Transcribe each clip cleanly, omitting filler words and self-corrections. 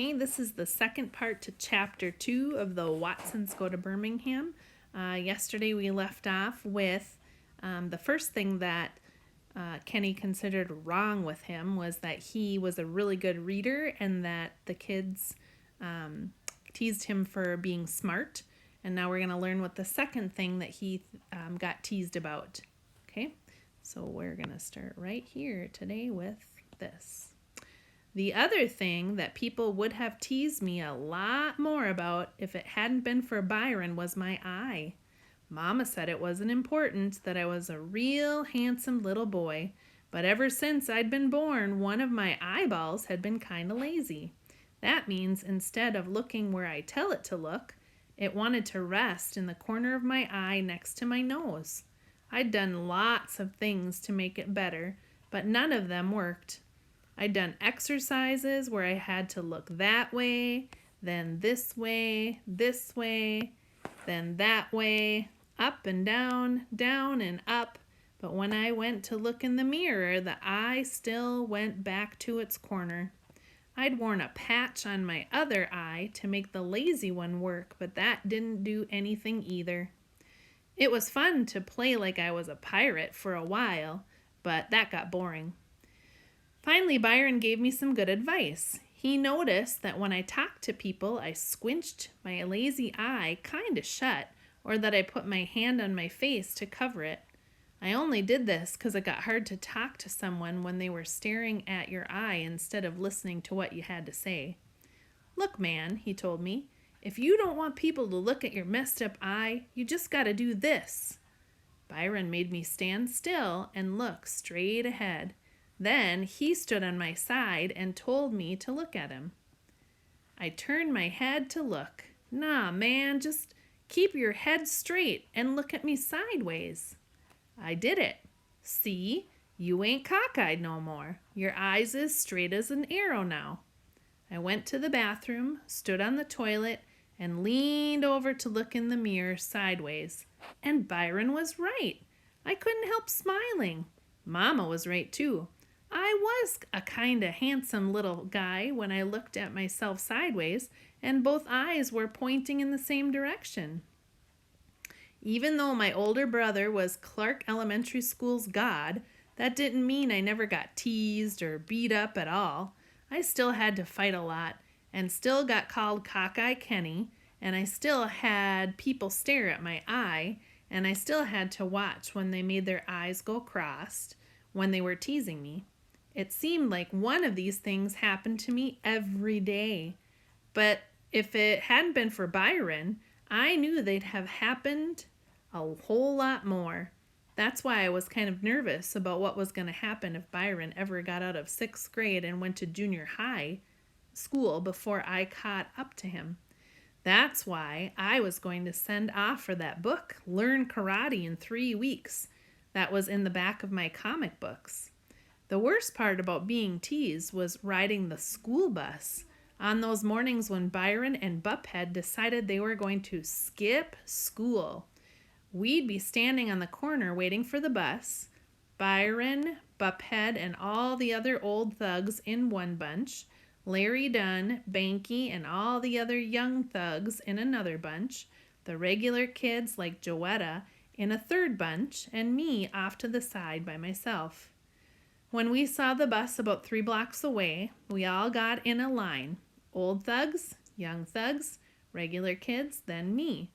Okay, this is the second part to chapter 2 of the Watsons Go to Birmingham. Yesterday we left off with the first thing that Kenny considered wrong with him was that he was a really good reader and that the kids teased him for being smart. And now we're going to learn what the second thing that he got teased about. Okay, so we're going to start right here today with this. The other thing that people would have teased me a lot more about if it hadn't been for Byron was my eye. Mama said it wasn't important, that I was a real handsome little boy, but ever since I'd been born, one of my eyeballs had been kind of lazy. That means instead of looking where I tell it to look, it wanted to rest in the corner of my eye next to my nose. I'd done lots of things to make it better, but none of them worked. I'd done exercises where I had to look that way, then this way, then that way, up and down and up. But when I went to look in the mirror, the eye still went back to its corner. I'd worn a patch on my other eye to make the lazy one work, but that didn't do anything either. It was fun to play like I was a pirate for a while, but that got boring. Finally, Byron gave me some good advice. He noticed that when I talked to people, I squinched my lazy eye kind of shut, or that I put my hand on my face to cover it. I only did this because it got hard to talk to someone when they were staring at your eye instead of listening to what you had to say. Look, man, he told me, if you don't want people to look at your messed up eye, you just got to do this. Byron made me stand still and look straight ahead. Then he stood on my side and told me to look at him. I turned my head to look. Nah, man, just keep your head straight and look at me sideways. I did it. See, you ain't cockeyed no more. Your eyes is straight as an arrow now. I went to the bathroom, stood on the toilet, and leaned over to look in the mirror sideways. And Byron was right. I couldn't help smiling. Mama was right too. I was a kind of handsome little guy when I looked at myself sideways, and both eyes were pointing in the same direction. Even though my older brother was Clark Elementary School's god, that didn't mean I never got teased or beat up at all. I still had to fight a lot, and still got called Cockeye Kenny, and I still had people stare at my eye, and I still had to watch when they made their eyes go crossed when they were teasing me. It seemed like one of these things happened to me every day. But if it hadn't been for Byron, I knew they'd have happened a whole lot more. That's why I was kind of nervous about what was going to happen if Byron ever got out of 6th grade and went to junior high school before I caught up to him. That's why I was going to send off for that book, Learn Karate in 3 weeks. That was in the back of my comic books. The worst part about being teased was riding the school bus on those mornings when Byron and Buphead decided they were going to skip school. We'd be standing on the corner waiting for the bus, Byron, Buphead, and all the other old thugs in one bunch, Larry Dunn, Banky, and all the other young thugs in another bunch, the regular kids like Joetta in a third bunch, and me off to the side by myself. When we saw the bus about 3 blocks away, we all got in a line. Old thugs, young thugs, regular kids, then me.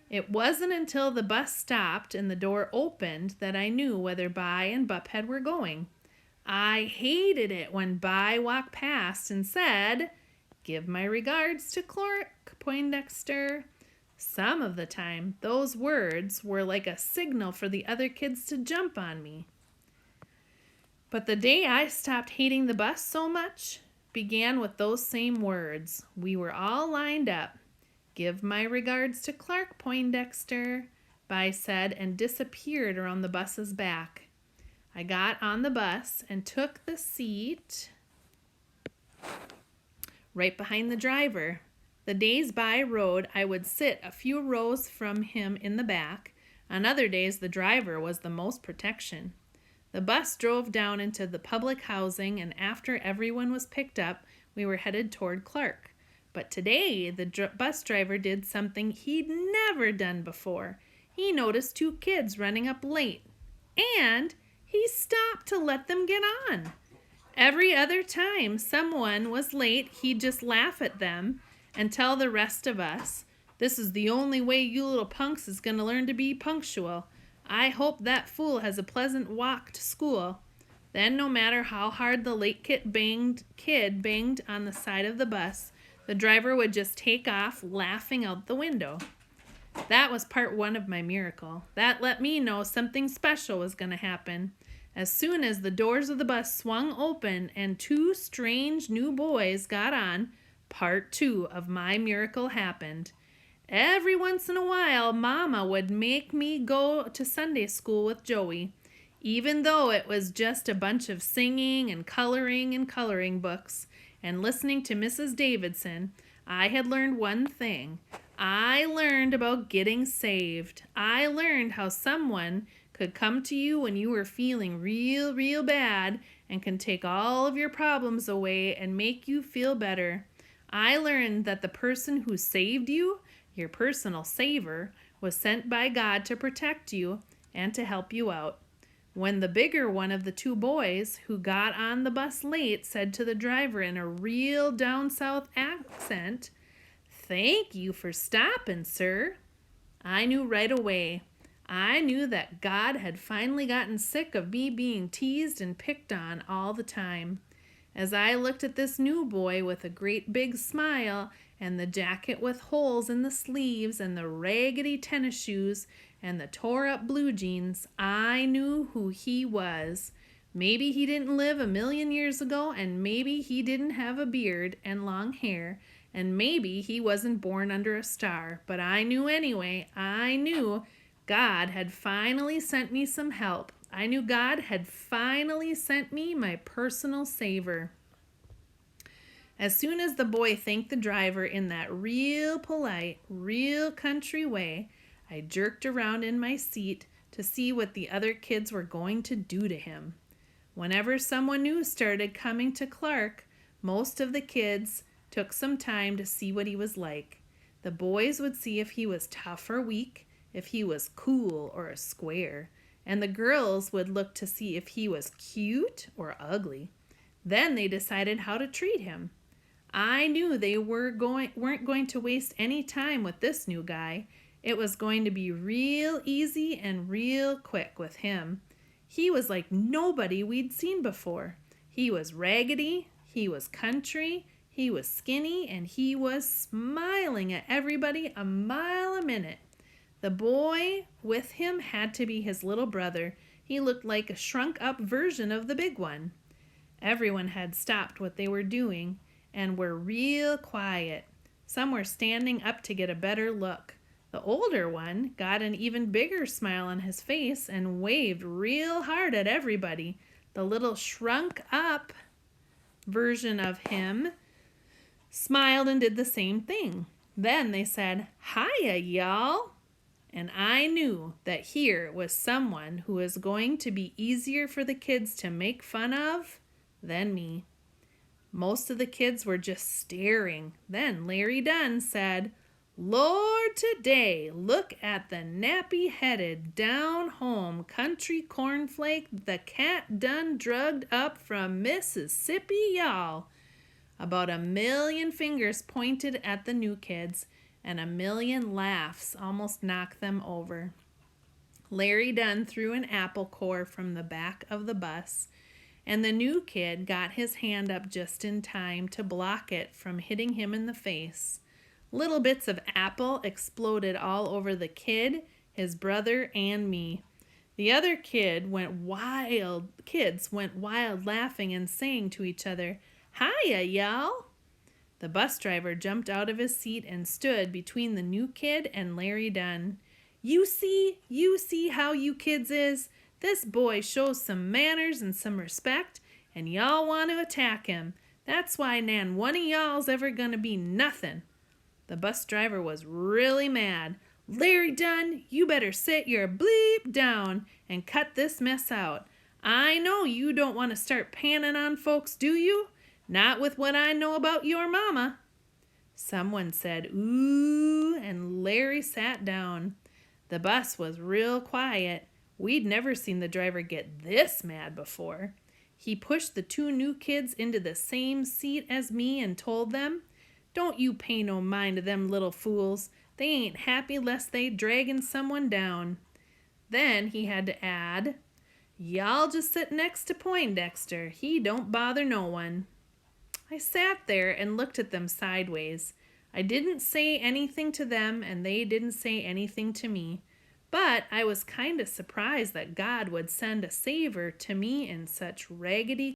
It wasn't until the bus stopped and the door opened that I knew whether Bi and Buphead were going. I hated it when Bi walked past and said, "Give my regards to Clark Poindexter." Some of the time, those words were like a signal for the other kids to jump on me. But the day I stopped hating the bus so much began with those same words. We were all lined up. "Give my regards to Clark Poindexter," Bi said, and disappeared around the bus's back. I got on the bus and took the seat right behind the driver. The days Bi rode, I would sit a few rows from him in the back. On other days, the driver was the most protection. The bus drove down into the public housing, and after everyone was picked up, We were headed toward Clark. But today, the bus driver did something he'd never done before. He noticed two kids running up late, and he stopped to let them get on. Every other time someone was late, he'd just laugh at them and tell the rest of us, "This is the only way you little punks is going to learn to be punctual. I hope that fool has a pleasant walk to school." Then, no matter how hard the late kid banged on the side of the bus, the driver would just take off, laughing out the window. That was part one of my miracle. That let me know something special was going to happen. As soon as the doors of the bus swung open and two strange new boys got on, part two of my miracle happened. Every once in a while, Mama would make me go to Sunday school with Joey, even though it was just a bunch of singing and coloring books and listening to Mrs. Davidson. I had learned one thing. I learned about getting saved. I learned how someone could come to you when you were feeling real bad and can take all of your problems away and make you feel better. I learned that the person who saved you, your personal saver, was sent by God to protect you and to help you out. When the bigger one of the two boys who got on the bus late said to the driver in a real down south accent, "Thank you for stopping, sir," I knew right away. I knew that God had finally gotten sick of me being teased and picked on all the time. As I looked at this new boy with a great big smile and the jacket with holes in the sleeves and the raggedy tennis shoes and the tore up blue jeans, I knew who he was. Maybe he didn't live 1,000,000 years ago, and maybe he didn't have a beard and long hair, and maybe he wasn't born under a star, but I knew anyway. I knew God had finally sent me some help. I knew God had finally sent me my personal saver. As soon as the boy thanked the driver in that real polite, real country way, I jerked around in my seat to see what the other kids were going to do to him. Whenever someone new started coming to Clark, most of the kids took some time to see what he was like. The boys would see if he was tough or weak, if he was cool or a square, and the girls would look to see if he was cute or ugly. Then they decided how to treat him. I knew they weren't going to waste any time with this new guy. It was going to be real easy and real quick with him. He was like nobody we'd seen before. He was raggedy, he was country, he was skinny, and he was smiling at everybody a mile a minute. The boy with him had to be his little brother. He looked like a shrunk-up version of the big one. Everyone had stopped what they were doing and were real quiet. Some were standing up to get a better look. The older one got an even bigger smile on his face and waved real hard at everybody. The little shrunk-up version of him smiled and did the same thing. Then they said, "Hiya, y'all." And I knew that here was someone who was going to be easier for the kids to make fun of than me. Most of the kids were just staring. Then Larry Dunn said, "Lord, today, look at the nappy-headed, down-home country cornflake the cat done drugged up from Mississippi, y'all." About 1,000,000 fingers pointed at the new kids, and 1,000,000 laughs almost knocked them over. Larry Dunn threw an apple core from the back of the bus, and the new kid got his hand up just in time to block it from hitting him in the face. Little bits of apple exploded all over the kid, his brother, and me. The other kids went wild laughing and saying to each other, "Hiya, y'all." The bus driver jumped out of his seat and stood between the new kid and Larry Dunn. You see how you kids is? This boy shows some manners and some respect, and y'all want to attack him. That's why nan one of y'all's ever gonna be nothing." The bus driver was really mad. "Larry Dunn, you better sit your bleep down and cut this mess out. I know you don't want to start panning on folks, do you? Not with what I know about your mama." Someone said, "Ooh," and Larry sat down. The bus was real quiet. We'd never seen the driver get this mad before. He pushed the two new kids into the same seat as me and told them, "Don't you pay no mind to them little fools. They ain't happy lest they draggin' someone down." Then he had to add, "Y'all just sit next to Poindexter. He don't bother no one." I sat there and looked at them sideways. I didn't say anything to them, and they didn't say anything to me. But I was kind of surprised that God would send a savior to me in such raggedy